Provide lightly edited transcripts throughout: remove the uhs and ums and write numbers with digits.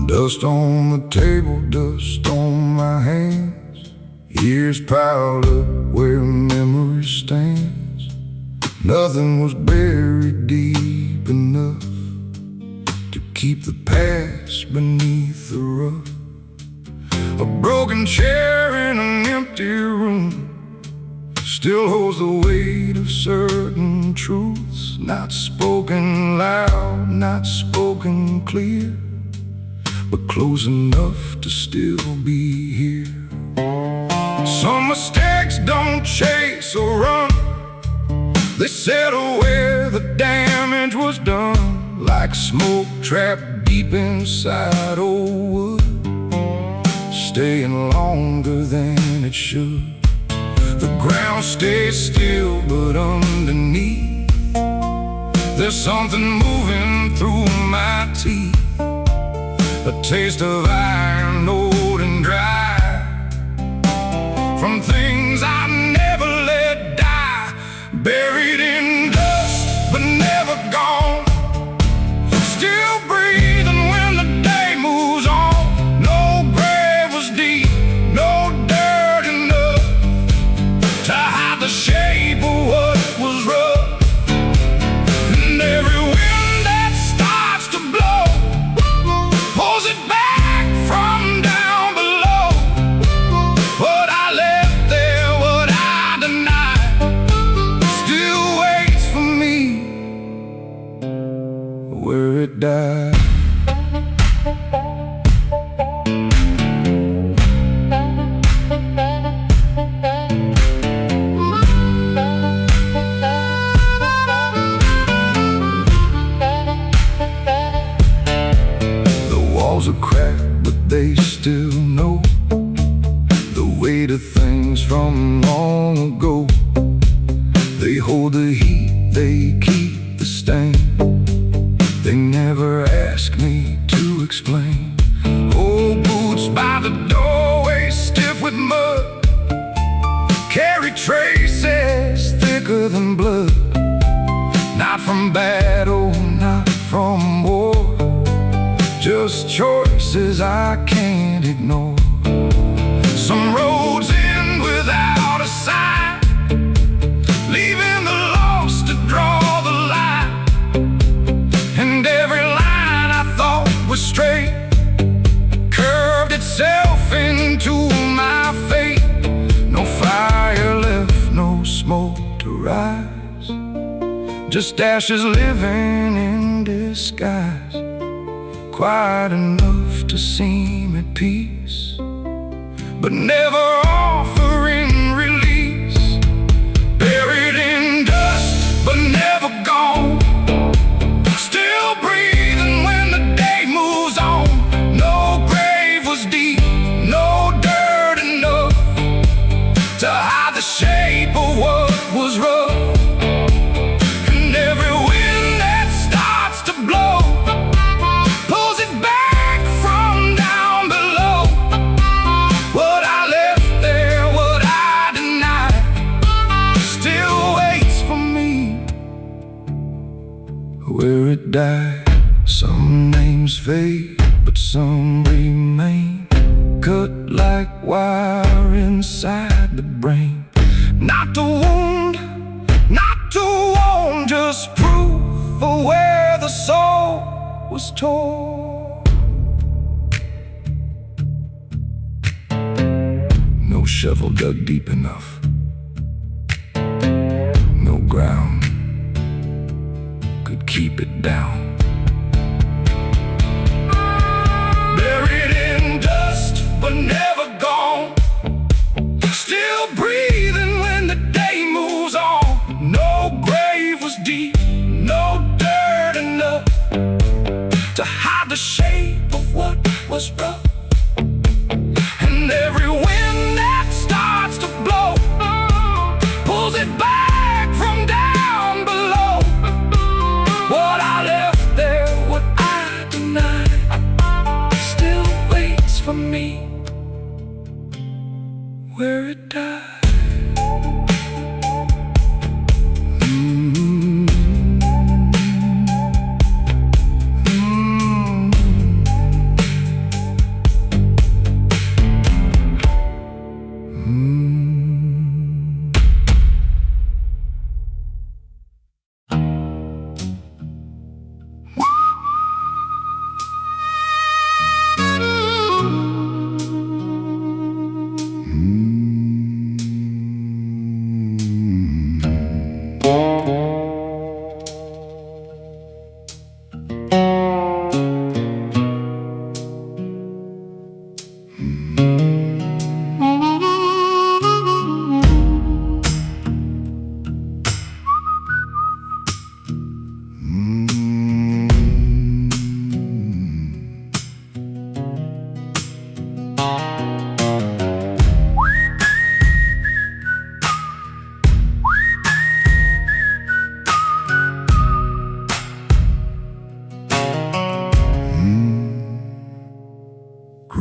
Dust on the table, dust on my hands, years piled up where memory stands. Nothing was buried deep enough to keep the past beneath the rug. A broken chair in an empty room still holds the weight of certain truths, not spoken loud, not spoken clear, but close enough to still be here. Some mistakes don't chase or run, they settle where the damage was done, like smoke trapped deep inside old wood, staying longer than it should. The ground stays still, but underneath there's something moving through my teeth, a taste of iron, old and dry, from things I never let die, buried in dust but never gone, still breathing when the day moves on. No grave was deep, no dirt enough to hide the shape of what was rough. And every wind that starts to blow pulls it back from down below. What I left there, what I denied, still waits for me where it died. Are cracked, but they still know the weight of things from long ago. They hold the heat, they keep the stain. They never ask me to explain. Old boots by the doorway, stiff with mud, carry traces thicker than blood, not from battle, not from war, just choices I can't ignore. Some roads end without a sign, leaving the lost to draw the line. And every line I thought was straight curved itself into my fate. No fire left, no smoke to rise, just ashes living in disguise, quiet enough to seem at peace, but never offering release. Buried in dust, but never gone, still breathing when the day moves on. No grave was deep, no dirt enough to hide the shape of what was rough. And every wind that starts to blow pulls it back from down below. What I left there, what I denied, still waits for me where it died. Some names fade, but some remain, cut like wire inside the brain. Not to wound, not to warn, just proof of where the soul was torn. No shovel dug deep enough, no ground could keep it down. Buried in dust, but never gone, still breathing when the day moves on. No grave was deep, no dirt enough to hide the shape of what was rough. And every wind that starts to blow pulls it back from down below. What I left there, what I denied, still waits for me where it died.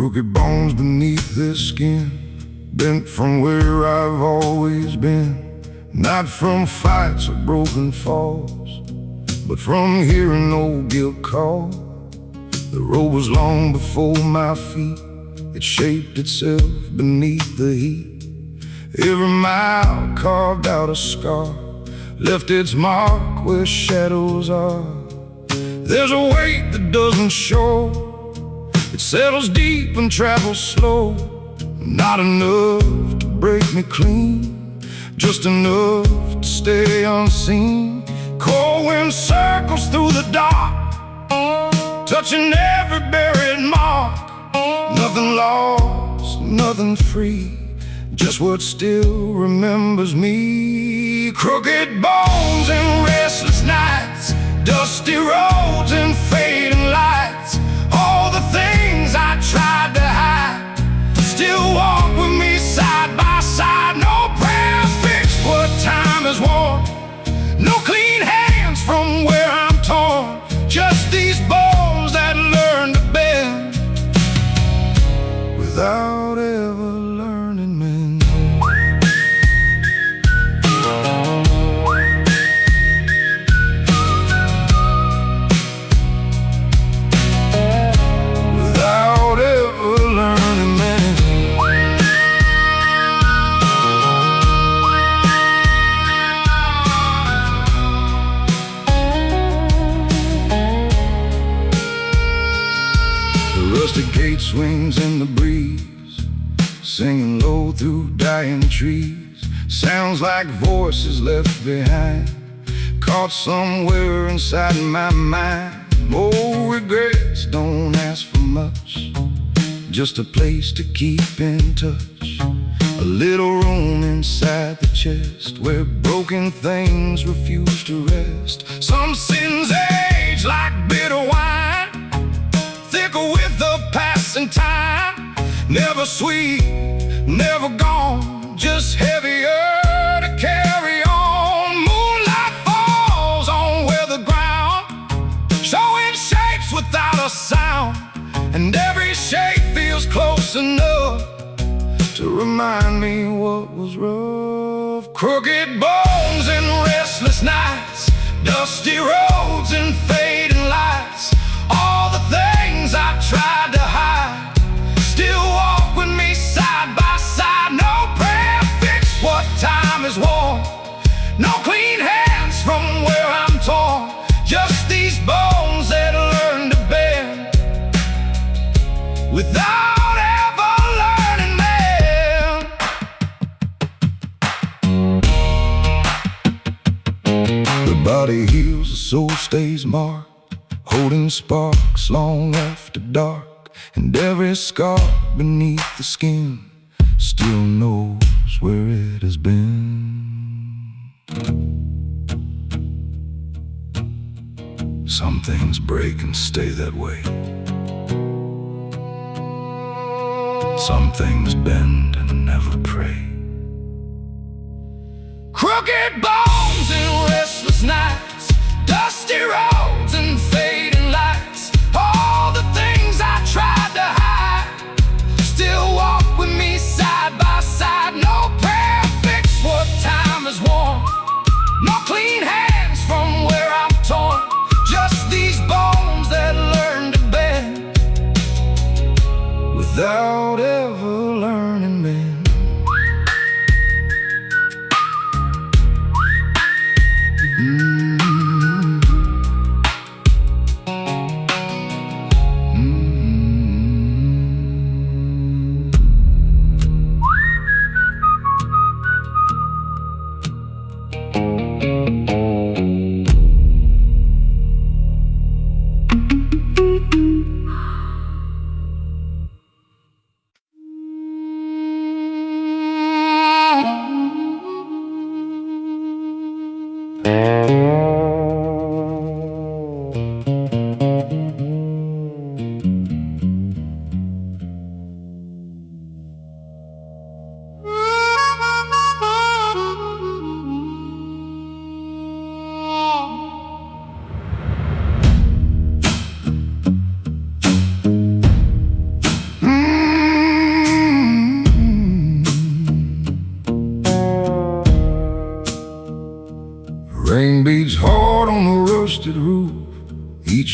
Crooked bones beneath their skin, bent from where I've always been. Not from fights or broken falls, but from hearing no guilt call. The road was long before my feet, it shaped itself beneath the heat. Every mile carved out a scar, left its mark where shadows are. There's a weight that doesn't show, it settles deep and travels slow. Not enough to break me clean, just enough to stay unseen. Cold wind circles through the dark, touching every buried mark. Nothing lost, nothing free, just what still remembers me. Crooked bones and restless nights, dusty roads and fading lights. All the things I tried to hide still walk with me side by side. No prayers fix what time has worn, no clean hands from where I'm torn. Just these bones that learn to bend without ever learning mend. Without ever learning mend. The rusted gate swings in the breeze, singing low through dying trees. Sounds like voices left behind, caught somewhere inside my mind. Oh, regrets don't ask for much, just a place to keep in touch. A little room inside the chest where broken things refuse to rest. Some sins age like bitter wine, thicker with the passing time. Never sweet, never gone, just heavier to carry on. Moonlight falls on weathered ground, showing shapes without a sound. And every shape feels close enough to remind me what was rough. Crooked bones and restless nights, dusty roads and fading lights. All the things I tried to hide still walk with me side by side. No prayer fix what time is worn, no clean hands from where I'm torn. Just these bones that learn to bend without ever learning mend. The body heals, the soul stays marked, holding sparks long after dark. And every scar beneath the skin still knows where it has been. Some things break and stay that way, some things bend and never pray. Crooked bones and restless nights, dusty roads and fading lights. All the things I tried to hide still walk with me side by side. No prayer fix what time has worn, no clean hands from where I'm torn. Just these bones that learn to bend without ever learning mend.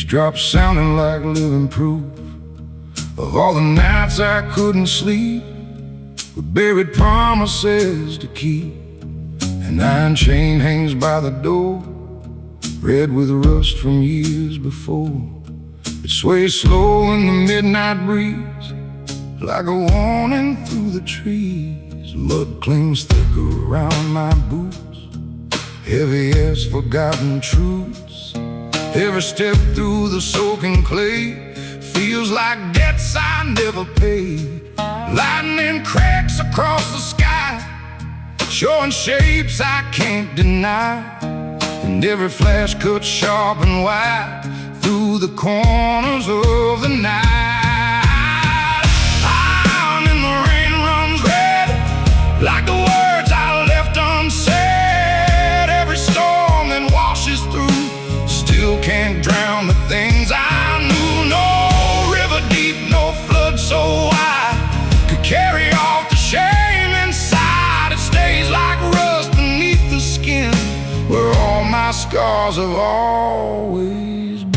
Teardrops sounding like living proof of all the nights I couldn't sleep, with buried promises to keep. An iron chain hangs by the door, red with rust from years before. It sways slow in the midnight breeze, like a warning through the trees. Mud clings thick around my boots, heavy as forgotten truths. Every step through the soaking clay feels like debts I never paid. Lightning cracks across the sky, showing shapes I can't deny. And every flash cuts sharp and wide through the corners of the night. And the rain runs red, like the words I left unsaid. Every storm that washes through still can't drown the things I knew. No river deep, no flood so wide could carry off the shame inside. It stays like rust beneath the skin, where all my scars have always been.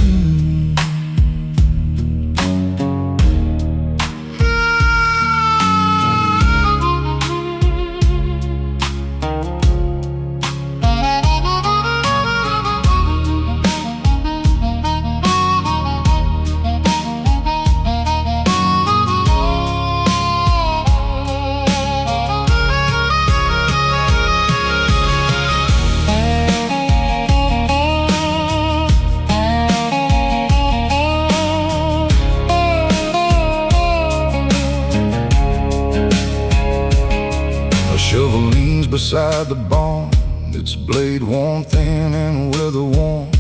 Shovel leans beside the barn, its blade worn thin and weather-worn,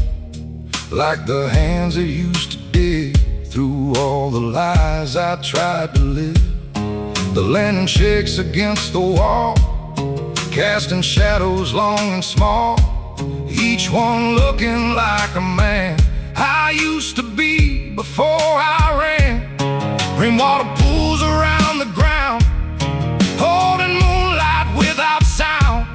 like the hands that used to dig through all the lies I tried to live. The lantern shakes against the wall, casting shadows long and small, each one looking like a man I used to be before I ran. Rainwater pools around the ground, holding without sound,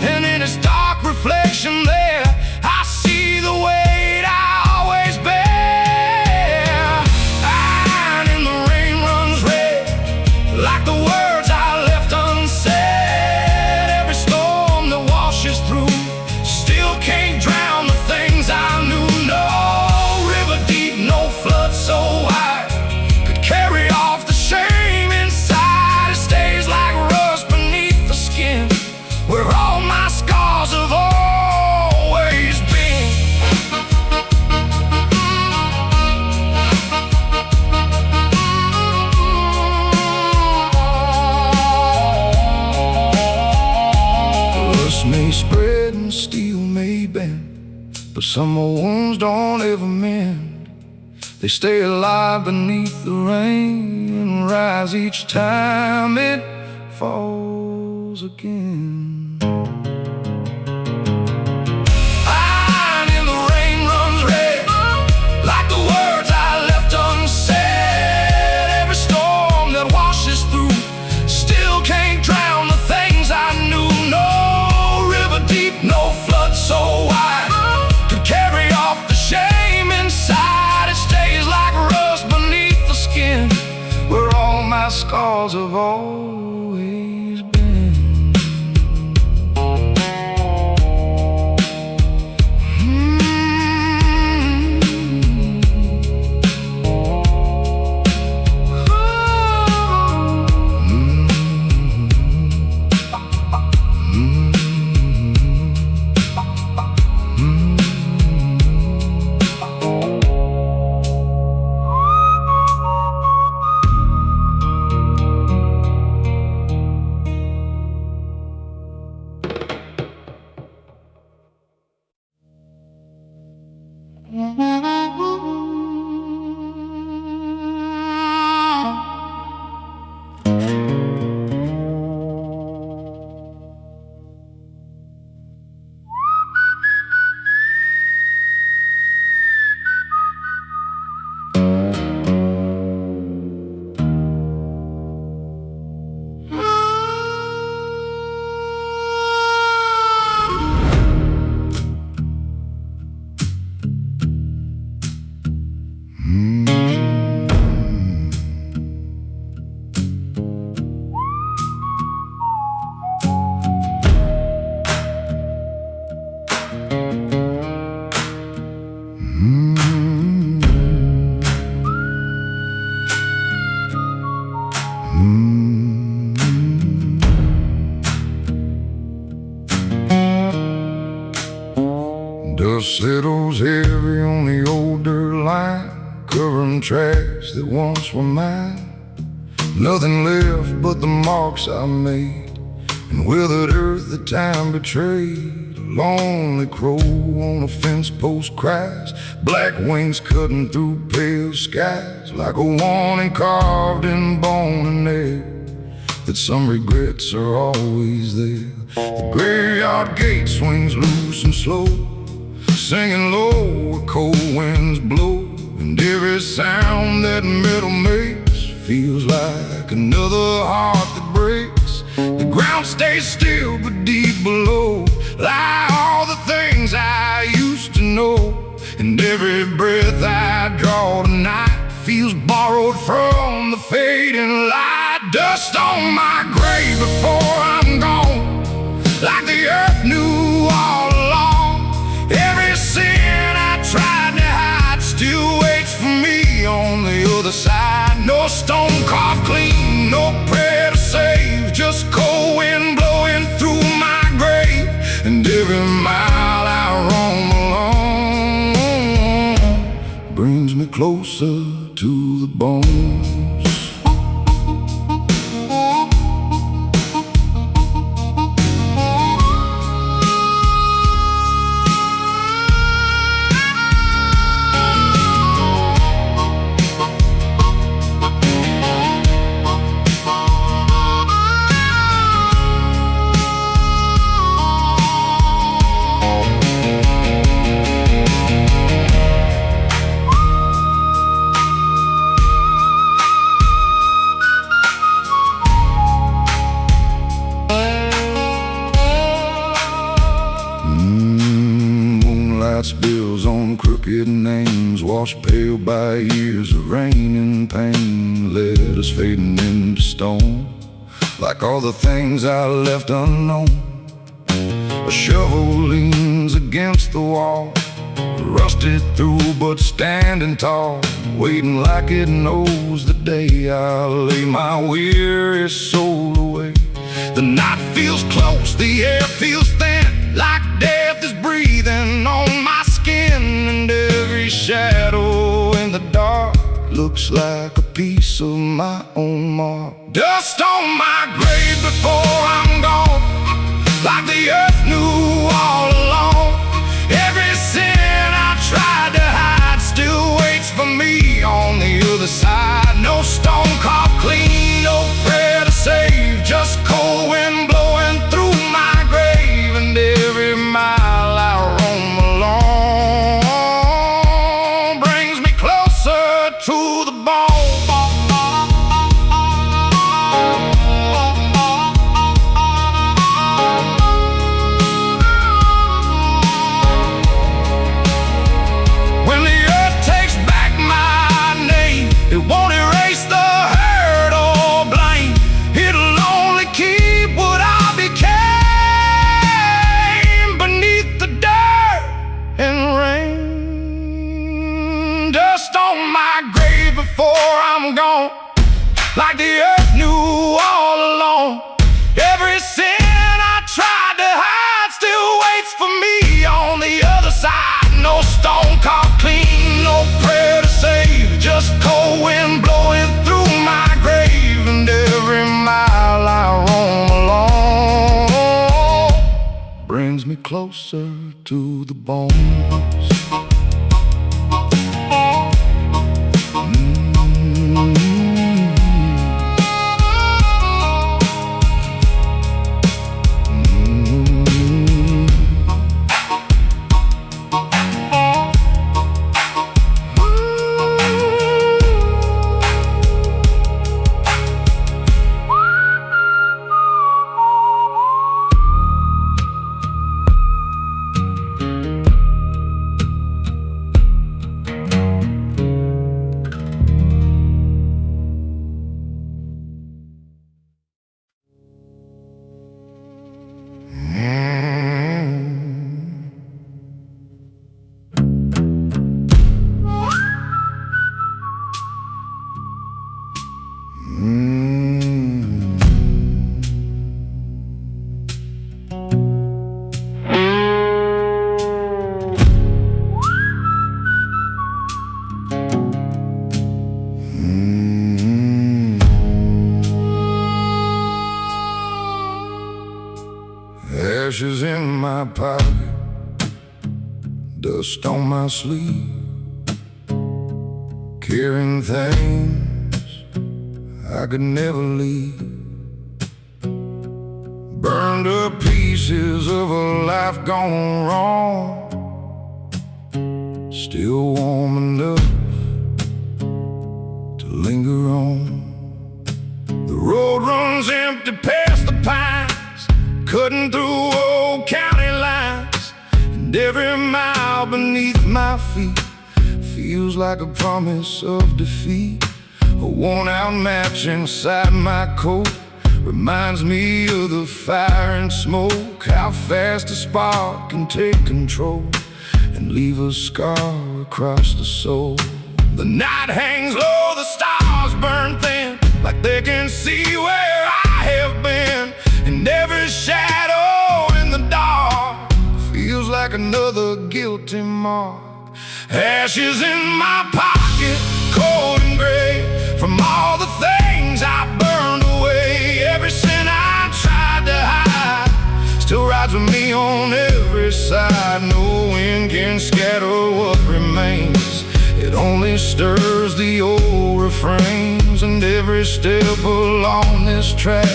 and in its dark reflection there I see the weight I always bear. And the rain runs red, like the words I left unsaid. Every storm that washes through still can't drown the things I knew. No river deep, no flood so wide could carry off the shame inside. It stays like rust beneath the skin, where all my scars have always been. Rust may spread and steel may bend, but some wounds don't ever mend. They stay alive beneath the rain and rise each time it falls again. And the rain runs red, like the words I left unsaid. Every storm that washes through still can't drown the things I knew. No river deep, no flood so wide could carry off the shame inside. It stays like rust beneath the skin, where all my scars have always been. that once were mine. Nothing left but the marks I made, and withered earth that time betrayed. A lonely crow on a fence post cries, black wings cutting through pale skies, like a warning carved in bone and nail, that some regrets are always there. The graveyard gate swings loose and slow, singing low where cold winds blow, and every sound that metal makes feels like another heart that breaks. The ground stays still, but deep below lie all the things I used to know, and every breath I draw tonight feels borrowed from the fading light. Dust on my grave before I'm gone, like the earth knew all along. Every sin I tried to hide still waits for me on the other side. No stone carved clean, no prayer to save, just cold wind blowing through my grave. And every mile I roam along brings me closer to the bones. Spills on crooked names, washed pale by years of rain and pain, letters fading into stone, like all the things I left unknown. A shovel leans against the wall, rusted through but standing tall, waiting like it knows the day I lay my weary soul away. The night feels close, the air feels thin, like death is breathing on my skin, and every shadow in the dark looks like a piece of my own mark. Dust on my grave before I'm gone, like the earth knew all along. Every sin I tried to hide still waits for me on the other side. No stone carved clean, no prayer to save, just cold wind blowing through my grave. And every mile I roam along brings me closer to the bone. When the earth takes back my name, it won't erase the hurt or blame. It'll only keep what I became beneath the dirt and rain. Dust on my grave before I'm gone, like the earth knew all along. Every sin I tried to hide still waits for me on the other side. No stone carved clean, no prayer to save, just cold wind blowing through my grave. And every mile I roam along brings me closer to the bones. Ashes in my pocket, dust on my sleeve, carrying things I could never leave. Burned up pieces of a life gone wrong, still warm enough to linger on. The road runs empty past the pines, cutting through old county lines, and every mile beneath my feet feels like a promise of defeat. A worn-out match inside my coat reminds me of the fire and smoke, how fast a spark can take control and leave a scar across the soul. The night hangs low, the stars burn thin, like they can see where I have been. And every shadow in the dark feels like another guilty mark. Ashes in my pocket, cold and gray, from all the things I burned away. Every sin I tried to hide still rides with me on every side. No wind can scatter what remains, it only stirs the old refrains. And every step along this track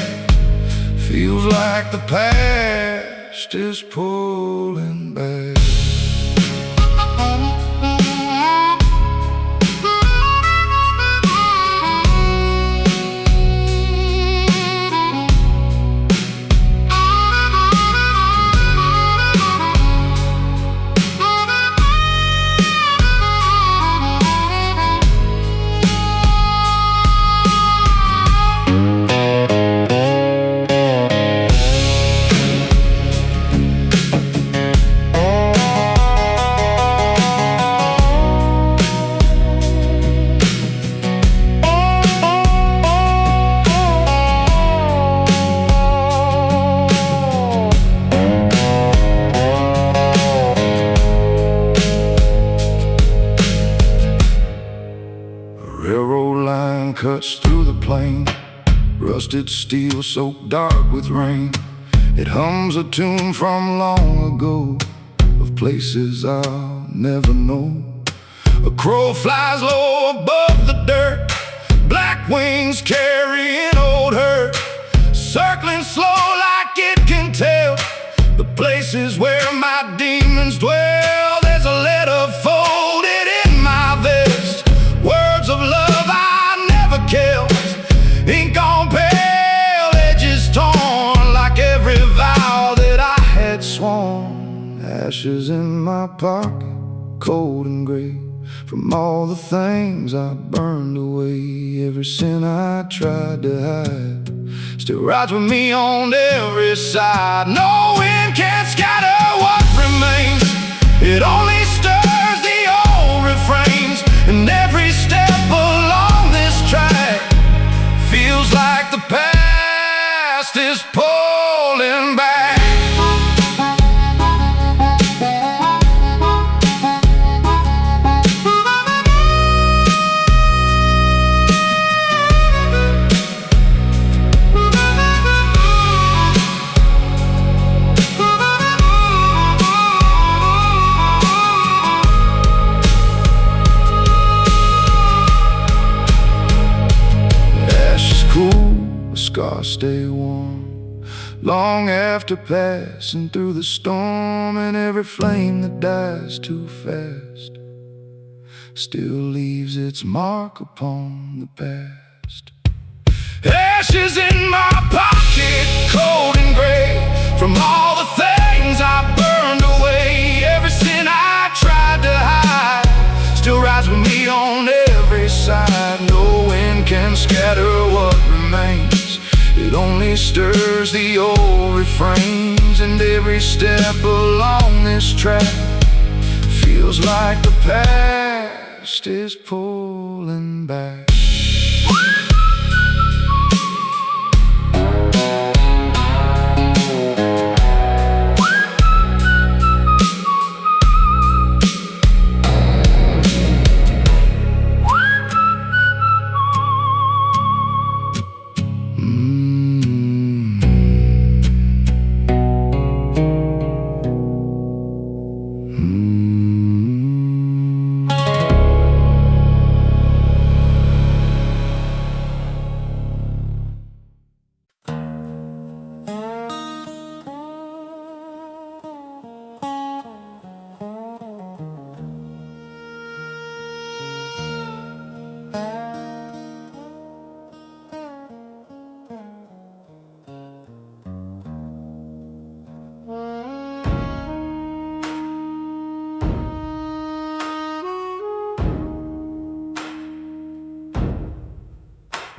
feels like the past is pulling back. Railroad line cuts through the plain, rusted steel soaked dark with rain. It hums a tune from long ago, of places I'll never know. A crow flies low above the dirt, black wings carrying old hurt, circling slow like it can tell the places where my demons dwell. There's a letter folded in my vest, words of love I never killed, ink on pale, edges torn like every vow that I had sworn. Ashes in my pocket, cold and gray, from all the things I burned away. Every sin I tried to hide still rides with me on every side. No wind can scatter what remains, it only stirs the old refrains. And every step along this track feels like the past is pulling back. Scars stay warm long after passing through the storm, and every flame that dies too fast still leaves its mark upon the past. Ashes in my pocket, cold and gray, from all the things I burned away. Every sin I tried to hide still rides with me on every side. No wind can scatter what remains, it only stirs the old refrains. And every step along this track feels like the past is pulling back.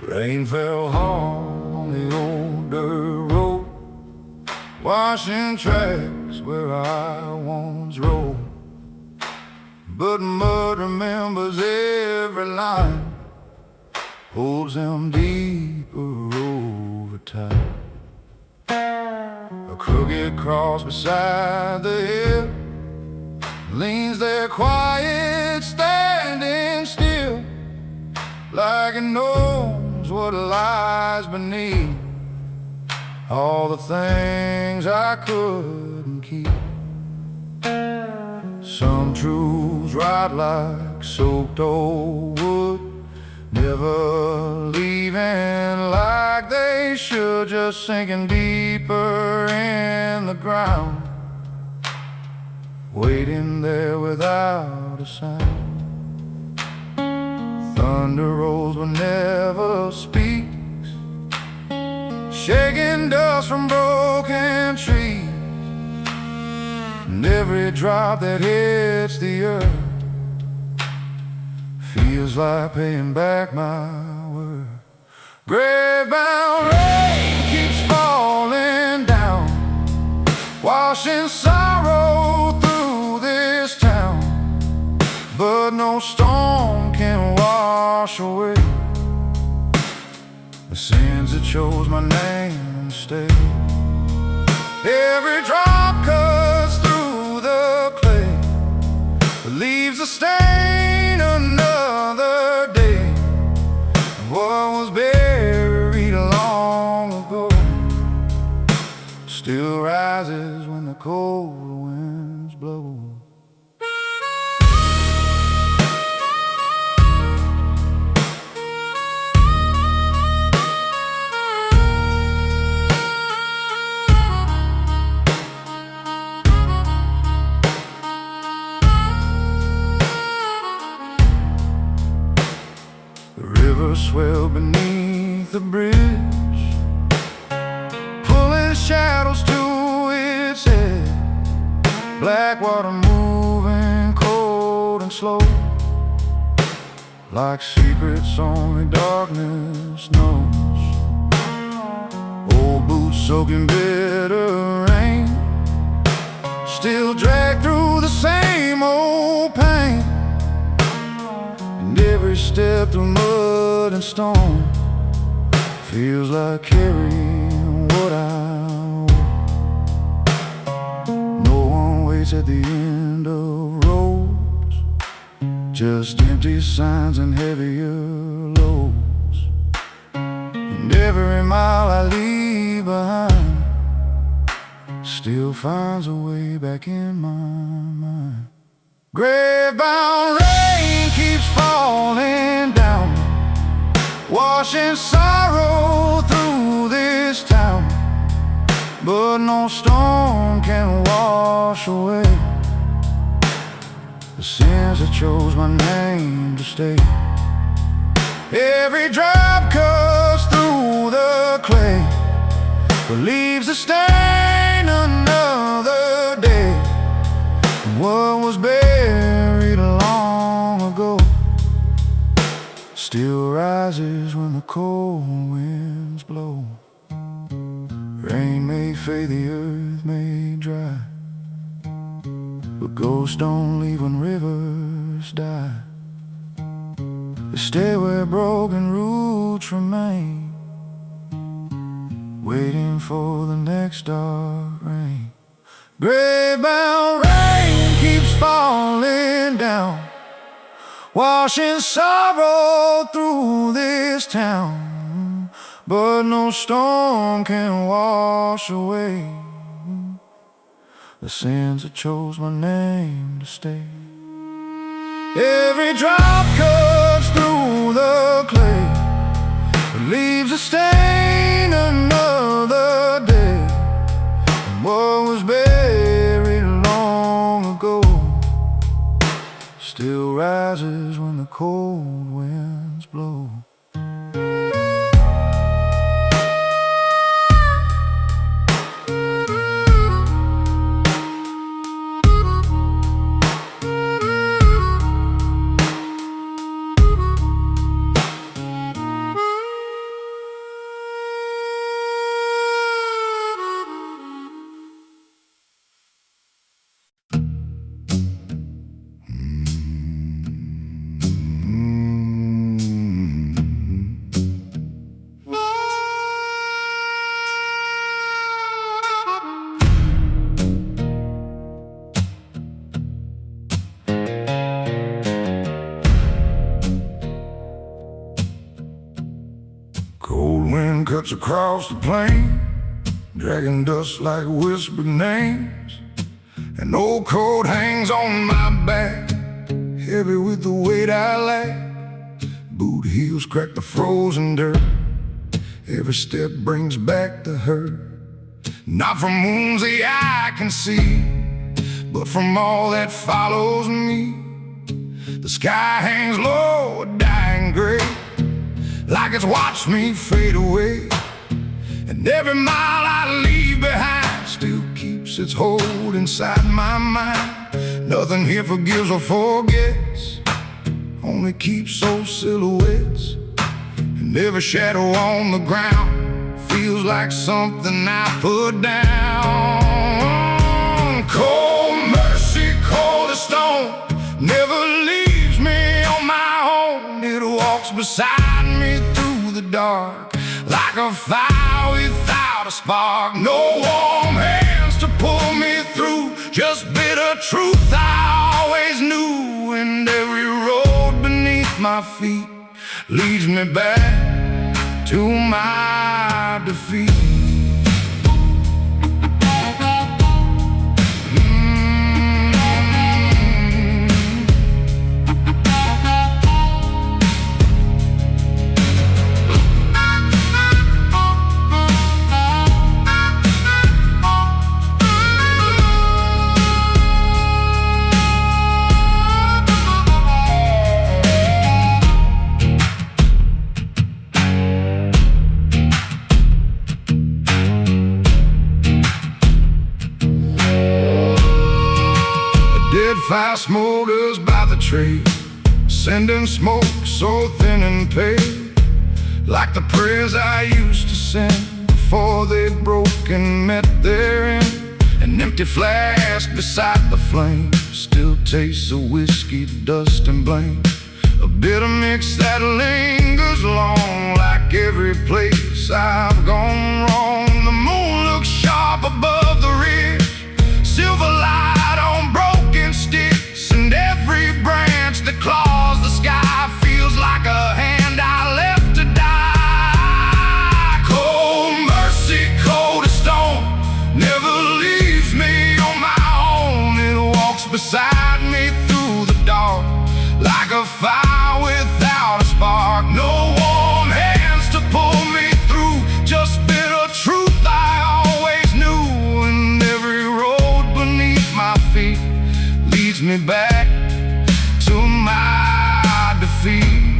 Rain fell hard on the old dirt road, washing tracks where I once rode. But mud remembers every line, holds them deeper over time. A crooked cross beside the hill leans there quiet, standing still, like it knows what lies beneath all the things I couldn't keep. Some truths ride like soaked old wood, never leaving like they should, just sinking deeper in the ground, waiting there without a sound. Thunder rolls but never speaks, shaking dust from broken trees, and every drop that hits the earth feels like paying back my word. Grave-bound rain keeps falling down, washing sorrow through this town, but no storm can wash away the sins that chose my name to stay. Every drop cuts through the clay, but leaves a stain another day. What was buried long ago still rises when the cold winds blow. The river swelled beneath the bridge, pulling shadows to its edge. Black water moving cold and slow, like secrets only darkness knows. Old boots soaking bitter rain, still drag through the same old pain. And every step through mud and stone feels like carrying what I owe. No one waits at the end of roads, just empty signs and heavier loads. And every mile I leave behind still finds a way back in my mind. Grave-bound rain keeps falling down, washing sorrow through this town, but no storm can wash away the sins that chose my name to stay. Every drop cuts through the clay, but leaves a stain another day. What was buried long ago still rises when the cold winds blow. Rain may fade, the earth may dry, but ghosts don't leave when rivers die. They stay where broken roots remain, waiting for the next dark rain. Grave-bound rain keeps falling down, washing sorrow through this town, but no storm can wash away the sins that chose my name to stay. Every drop cuts through the clay, but leaves a stain another day. And what was buried long ago still rises when the cold winds blow. Cold wind cuts across the plain, dragging dust like whispered names. An old coat hangs on my back, heavy with the weight I lack. Boot heels crack the frozen dirt, every step brings back the hurt. Not from wounds the eye can see, but from all that follows me. The sky hangs low, a dying gray, like it's watched me fade away. And every mile I leave behind still keeps its hold inside my mind. Nothing here forgives or forgets, only keeps those silhouettes. And every shadow on the ground feels like something I put down. Cold mercy, cold as stone, never leaves me on my own. It walks beside me through the dark, like a fire without a spark. No warm hands to pull me through, just bitter truth I always knew. And every road beneath my feet leads me back to my defeat. Fire smolders by the tree, sending smoke so thin and pale, like the prayers I used to send before they broke and met their end. An empty flask beside the flame still tastes of whiskey, dust and blame, a bitter mix that lingers long, like every place I've gone wrong. The moon looks sharp above the ridge, silver light on broken sticks, and every branch that claws the sky feels like a hand I left to die. Cold mercy, cold as stone, never leaves me on my own. It walks beside me through the dark, like a fire without a spark. No warm hands to pull me through, just bitter truth I always knew. And every road beneath my feet leads me back to my defeat.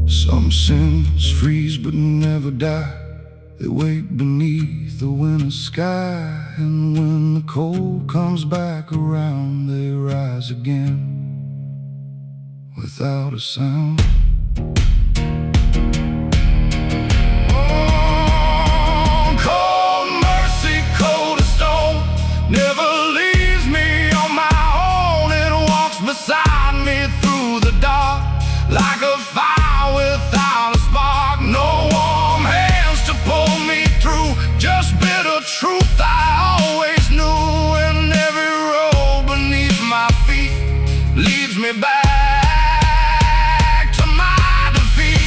Some sins freeze but never die, they wait beneath the winter sky. And when the cold comes back around, they rise again without a sound. Never leaves me on my own. It walks beside me through the dark, like a fire without a spark. No warm hands to pull me through, just bitter truth I always knew. And every road beneath my feet leads me back to my defeat.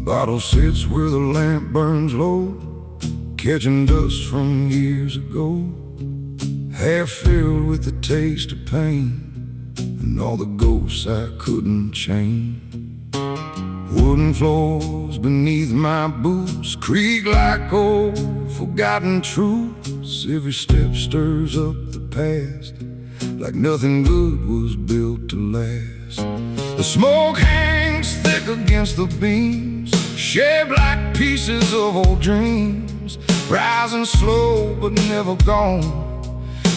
Bottle sits where the lamp burns low, catching dust from years ago, half filled with the taste of pain. and all the ghosts I couldn't change. Wooden floors beneath my boots creak like old forgotten truths. Every step stirs up the past, like nothing good was built to last. The smoke hangs thick against the beams, shaped like pieces of old dreams, rising slow but never gone,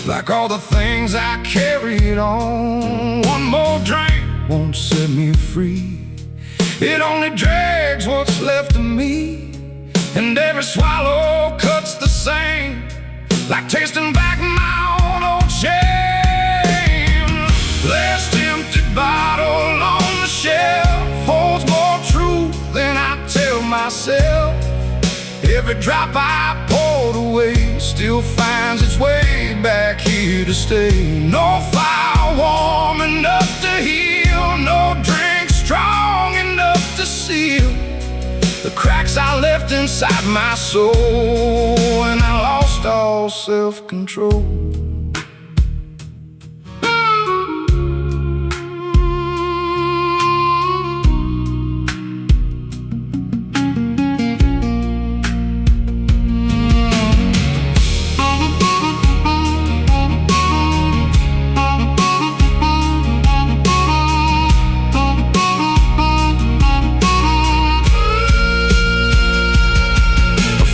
like all the things I carried on. One more drink won't set me free, it only drags what's left of me. And every swallow cuts the same, like tasting back my own old shame. Last empty bottle on the shelf holds more truth than I tell myself. Every drop I poured away still finds its way back here to stay. No fire warm enough to heal, no drink strong enough to seal the cracks I left inside my soul, and I lost all self-control.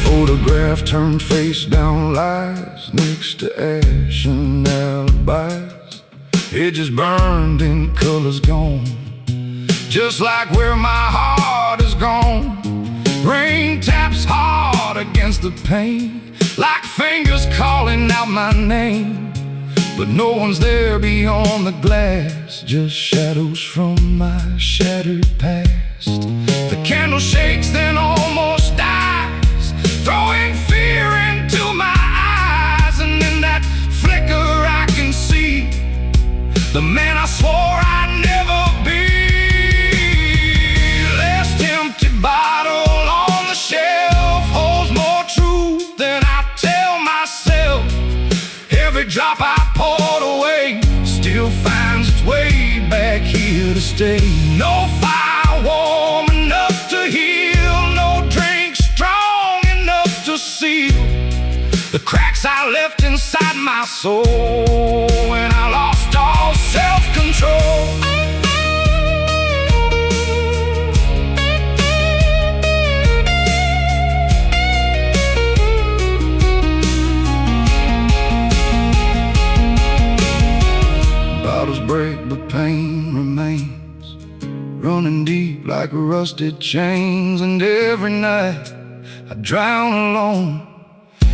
Photograph turned face down, lies next to ash and alibis. It just burned and color's gone, just like where my heart is gone. Rain taps hard against the pane, like fingers calling out my name. But no one's there beyond the glass, just shadows from my shattered past. The candle shakes then almost dies, throwing fear into my eyes. And in that flicker I can see the man I swore I'd never be. Last empty bottle on the shelf holds more truth than I tell myself. Every drop I poured away still finds its way back here to stay. No fire warm enough to heal, no drink strong enough to seal the cracks I left inside my soul, and I lost all self-control. Bottles break but pain remains, running deep like rusted chains. And every night I drown alone,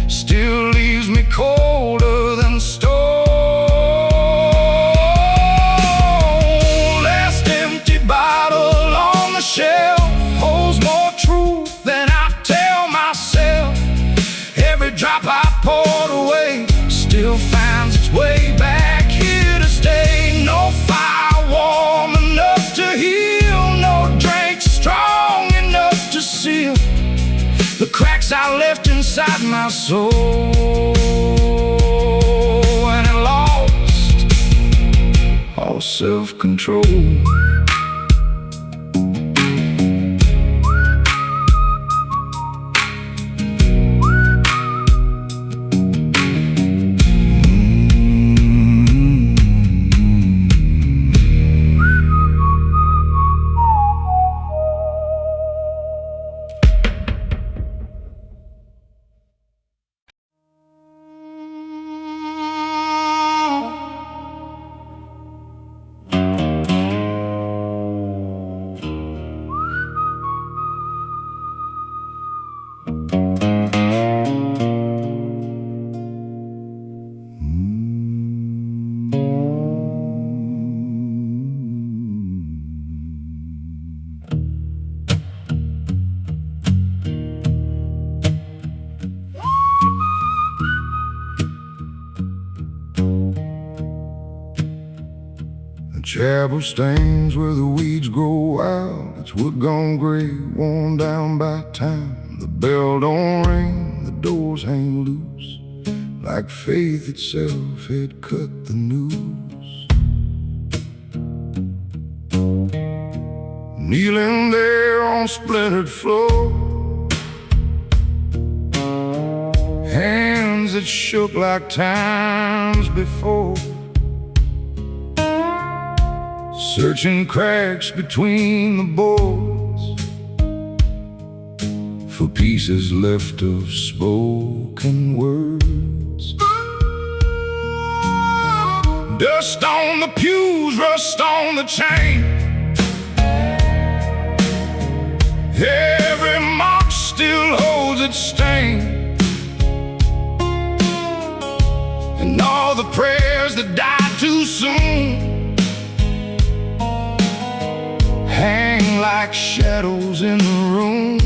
still leaves me colder than stone. Last empty bottle on the shelf holds more truth than I tell myself. Every drop I poured away still finds its way back here to stay. No fire warm enough to heal, no drink strong enough to seal the cracks I left inside my soul, and I lost all self-control. Chapel stands where the weeds grow wild. It's wood gone gray, worn down by time. The bell don't ring, the doors hang loose, like faith itself had cut the noose. kneeling there on splintered floor, hands that shook like times before, searching cracks between the boards for pieces left of spoken words. Dust on the pews, rust on the chain, every mark still holds its stain, and all the prayers that died too soon hang like shadows in the room.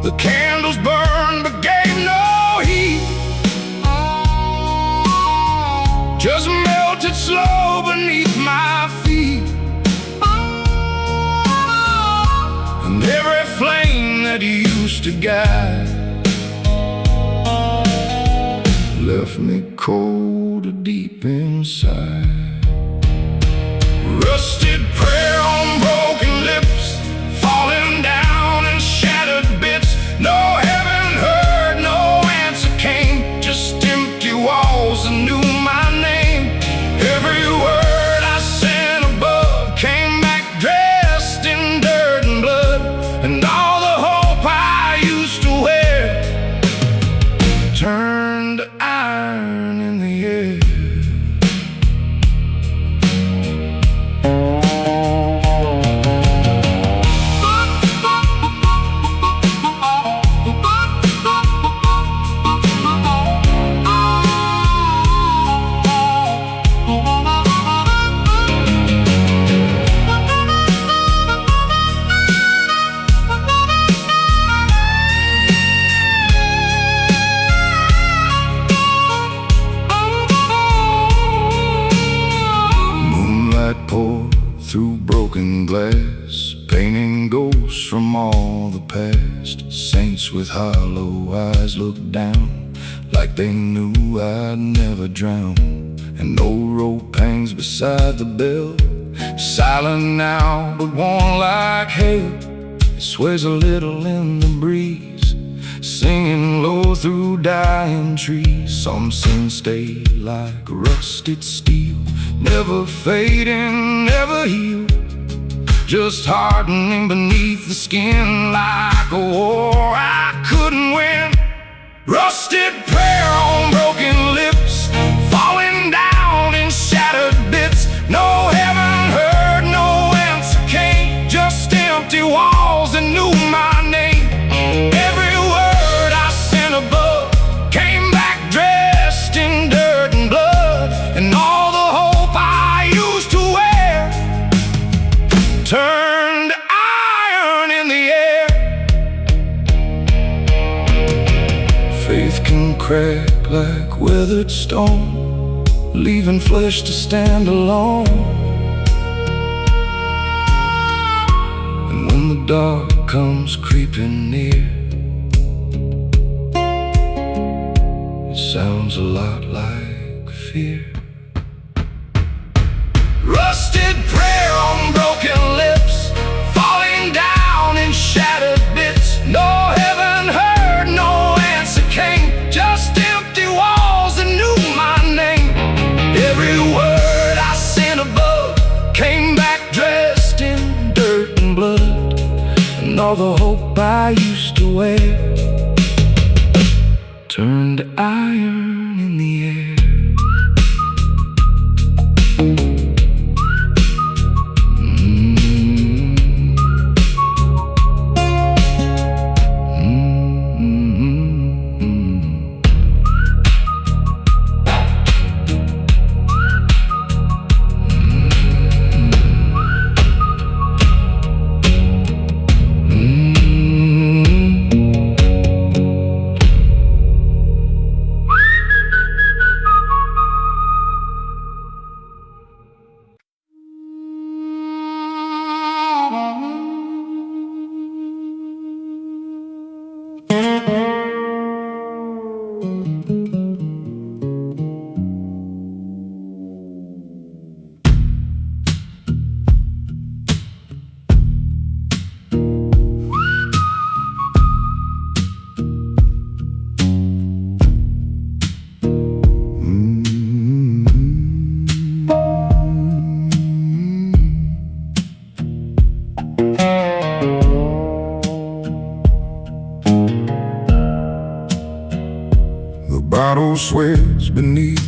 The candles burned but gave no heat, just melted slow beneath my feet. And every flame that used to guide left me cold deep inside. Rusted prayer on broken lips, falling down in shattered bits. No heaven heard, no answer came, just empty walls that knew my name. Every word I sent above came back dressed in dirt and blood, and all the hope I used to wear turned to iron in the air. Poured through broken glass, painting ghosts from all the past. Saints with hollow eyes looked down like they knew I'd never drown. And old rope hangs beside the bell, silent now but warm like hail. It sways a little in the breeze, singing low through dying trees. Some sins stay like rusted steel, never fading, never heal, just hardening beneath the skin like a war I couldn't win. Rusted prayer on broken lips, falling down in shattered bits. No heaven heard, no answer came, just empty walls that knew my name. Every word I sent above came back dressed in dirt and blood, and all the hope I used to wear turned iron in the air. Faith can crack like weathered stone, leaving flesh to stand alone. And when the dark comes creeping near, it sounds a lot like fear. Rusted prayer on broken lips, falling down in shattered bits. No heaven heard, no answer came, just empty walls that knew my name. Every word I sent above came back dressed in dirt and blood, and all the hope I used to wear turned to iron in the air.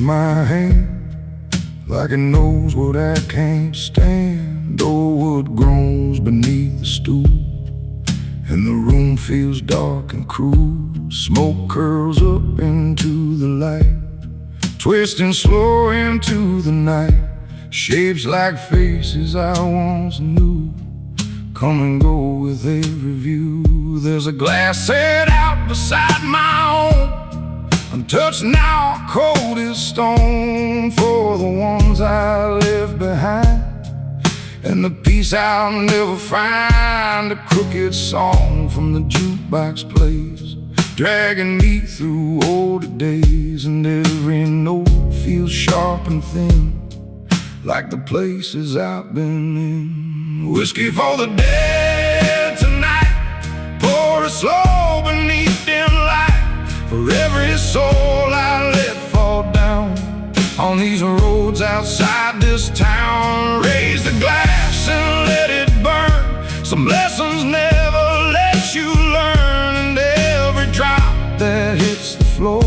my hand like it knows what I can't stand. Oh, what groans beneath the stool, and the room feels dark and cruel. Smoke curls up into the light, twisting slow into the night. Shapes like faces I once knew, come and go with every view. There's a glass set out beside my own, untouched now, cold as stone, for the ones I left behind, and the peace I'll never find. A crooked song from the jukebox plays, dragging me through older days, and every note feels sharp and thin, like the places I've been in. Whiskey for the dead tonight, pour it slow beneath dim light, for every soul I let fall down on these roads outside this town. Raise the glass and let it burn, some lessons never let you learn, and every drop that hits the floor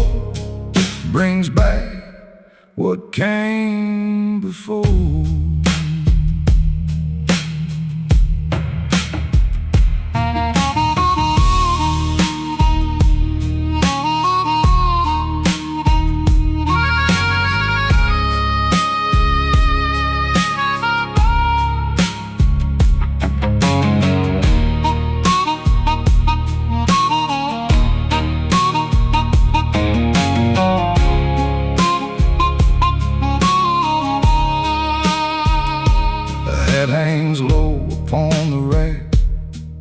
brings back what came before. Hangs low upon the rack,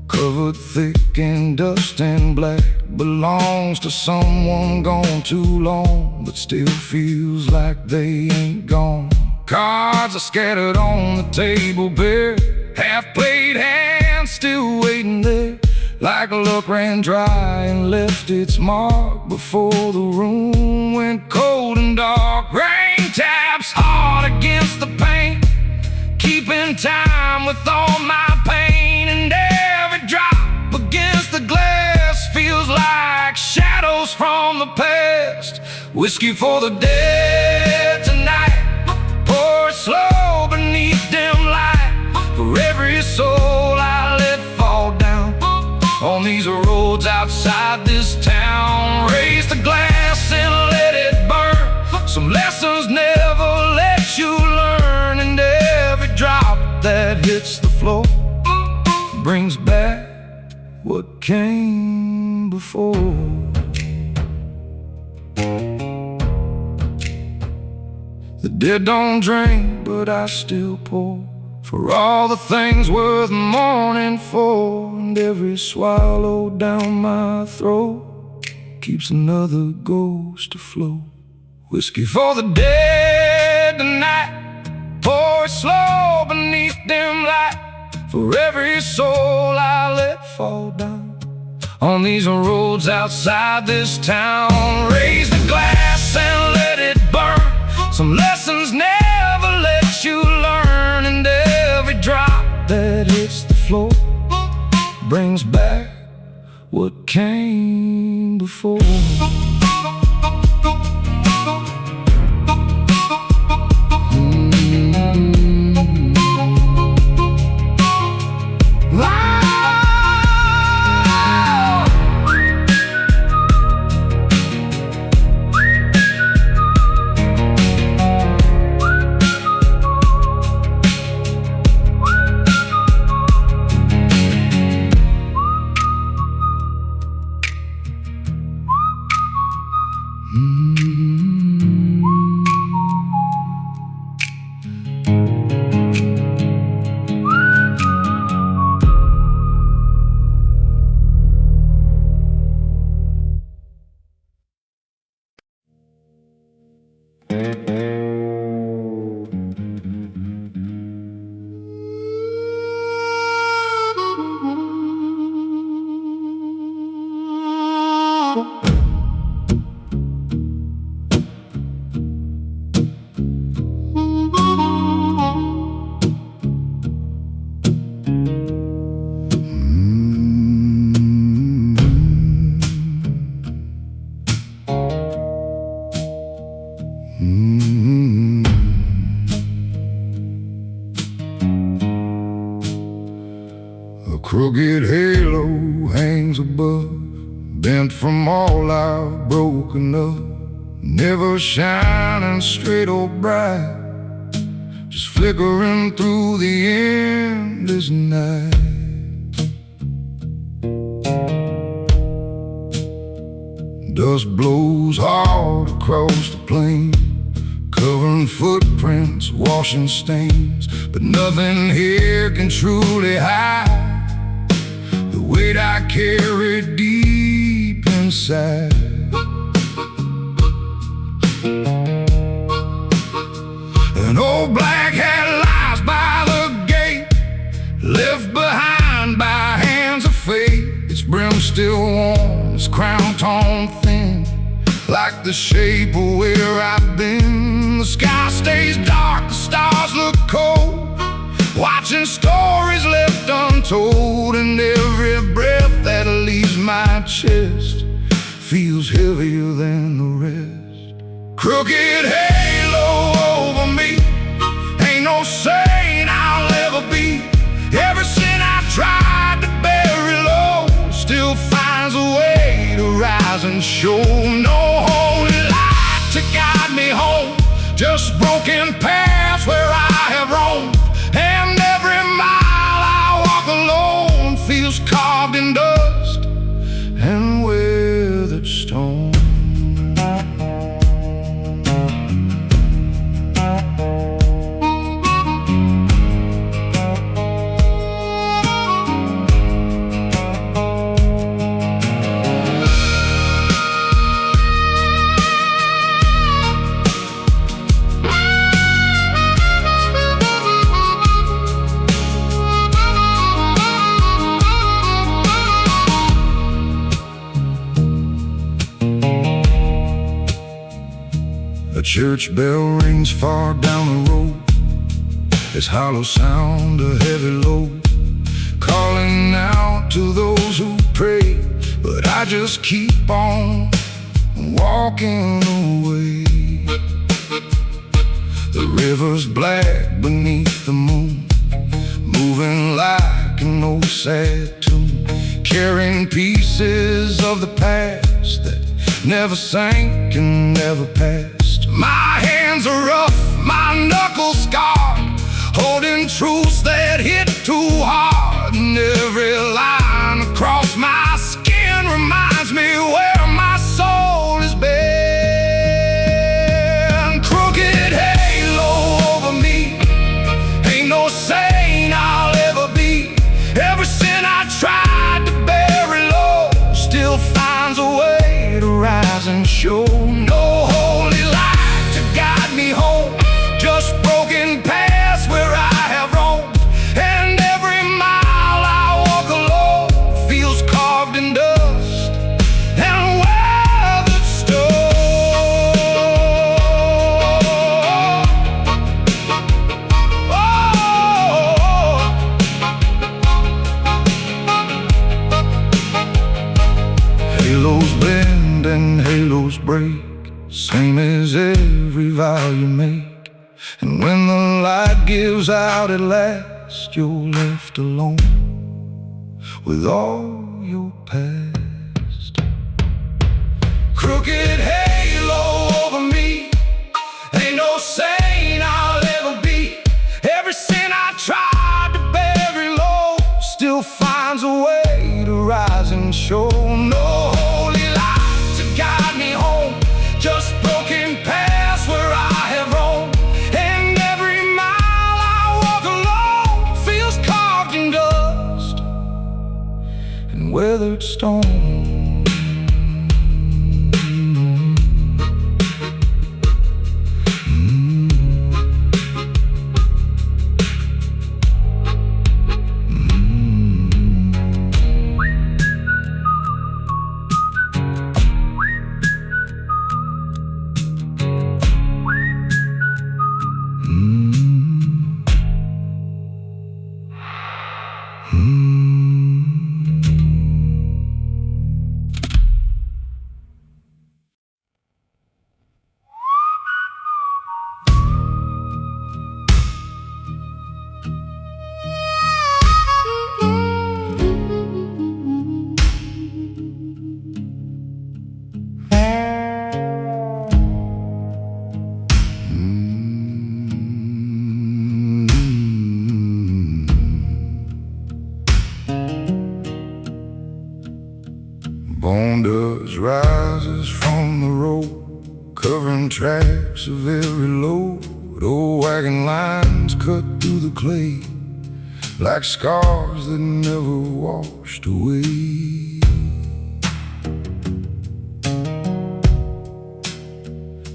covered thick in dust and black. Belongs to someone gone too long, but still feels like they ain't gone. Cards are scattered on the table bare, half-played hands still waiting there, like luck ran dry and left its mark before the room went cold and dark. Rain taps hard against the paint, keeping time with all my pain, and every drop against the glass feels like shadows from the past. Whiskey for the dead tonight, pour it slow beneath dim light, for every soul I let fall down on these roads outside this town. Raise the glass and let it burn, some lessons never let you learn, and every drop that hits the floor brings back what came before. The dead don't drink, but I still pour, for all the things worth mourning for, and every swallow down my throat keeps another ghost afloat. Whiskey for the dead tonight, pour it slow beneath dim light, for every soul I let fall down on these roads outside this town. Raise the glass and let it burn, some lessons never let you learn, and every drop that hits the floor brings back what came before. A crooked halo hangs above, bent from all I've broken up, never shining straight or bright, just flickering through the endless night. Dust blows hard across the plain, covering footprints, washing stains, but nothing here can truly hide the weight I carry deep inside. An old black hat lies by the gate, left behind by hands of fate. Its brim still warm, its crown torn thin, like the shape of where I've been. The sky stays dark, the stars look cold, watching stories left untold, and every breath that leaves my chest feels heavier than the rest. Crooked halo over me, ain't no saint I'll ever be. Every sin I tried to bury low still finds a way to rise and show. No holy light to guide me home, just broken paths where I have roamed, and every mile I walk alone feels carved in dust and weathered stone. A church bell rings far down the road, its hollow sound a heavy load, calling out to those who pray, but I just keep on walking away. The river's black beneath the moon, moving like an old sad tune, carrying pieces of the past that never sank and never passed. My hands are rough, my knuckles scarred, holding truths that hit too hard, and every line across my skin reminds me where my soul has been. Crooked halo over me, ain't no saint I'll ever be. Every sin I tried to bury low still finds a way to rise and show. No holy light to guide me home, just broken paths where I have roamed, and every mile I walk alone feels carved in dust and weathered stone. Halos bend and halos break, same as every vow you make. And when the light gives out at last, you're left alone with all your past. Crooked halo over me, ain't no saint I'll ever be. Every sin I tried to bury low still finds a way to rise and show. No holy light to guide me home, just broken paths where I have roamed, and every mile I walk alone feels carved in dust and weathered stone. dust rises from the road, covering tracks of every load. Old wagon lines cut through the clay, like scars that never washed away.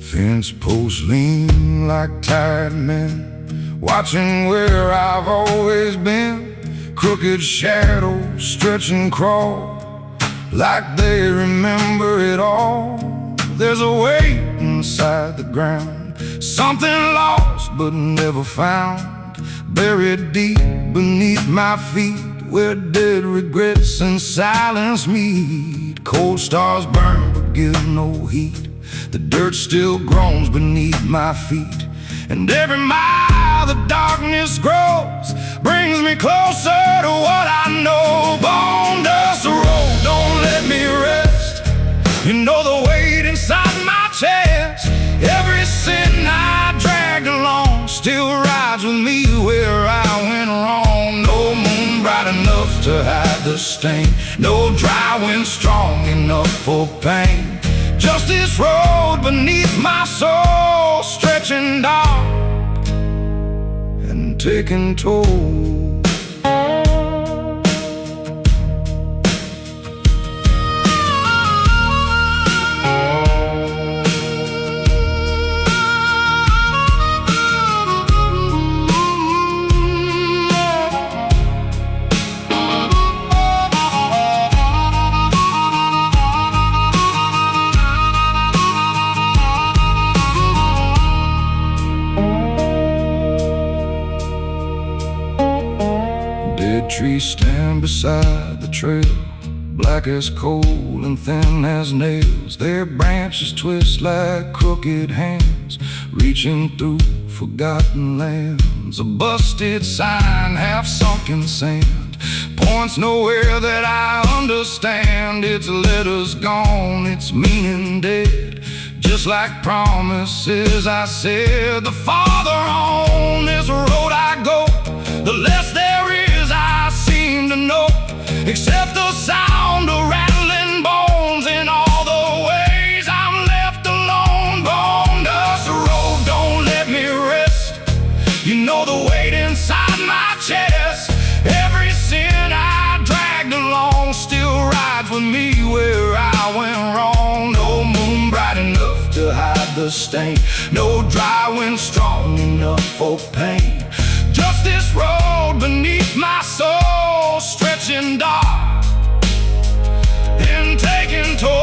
Fence posts lean like tired men, watching where I've always been. Crooked shadows stretch and crawl, like they remember it all. There's a weight inside the ground, something lost but never found, buried deep beneath my feet, where dead regrets and silence meet. Cold stars burn but give no heat, the dirt still groans beneath my feet, and every mile the darkness grows brings me closer to what I know. Bone dust road, don't let me rest. You know the weight inside my chest. Every sin I dragged along still rides with me where I went wrong. No moon bright enough to hide the stain, no dry wind strong enough for pain. Just this road beneath my soul, stretching dark and taking toll. Dead trees stand beside the trail, black as coal and thin as nails. Their branches twist like crooked hands, reaching through forgotten lands. A busted sign, half sunk in sand, points nowhere that I understand. Its letters gone, its meaning dead, just like promises I said. The farther on this road I go, the less there is I seem to know, except the sound of rattling bones. In all the ways I'm left alone. Bone dust road, don't let me rest. You know the weight inside my chest. Every sin I dragged along still rides with me where I went wrong. No moon bright enough to hide the stain, no dry wind strong enough for pain. Just this road beneath my soul, stretching dark and taking toll.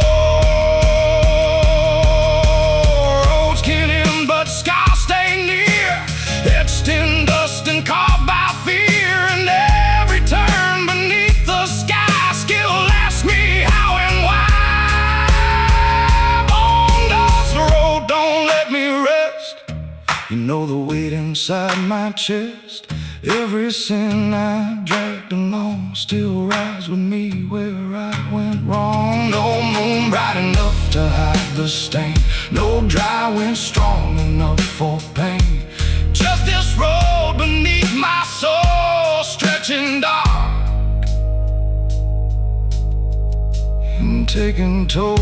Roads can't end, but scars stay near, etched in dust and carved by fear. And every turn beneath the sky still asks me how and why. Bone dust road, don't let me rest. You know the weight inside my chest. Every sin I dragged along still rides with me where I went wrong. No moon bright enough to hide the stain, no dry wind strong enough for pain. Just this road beneath my soul, stretching dark and taking toll.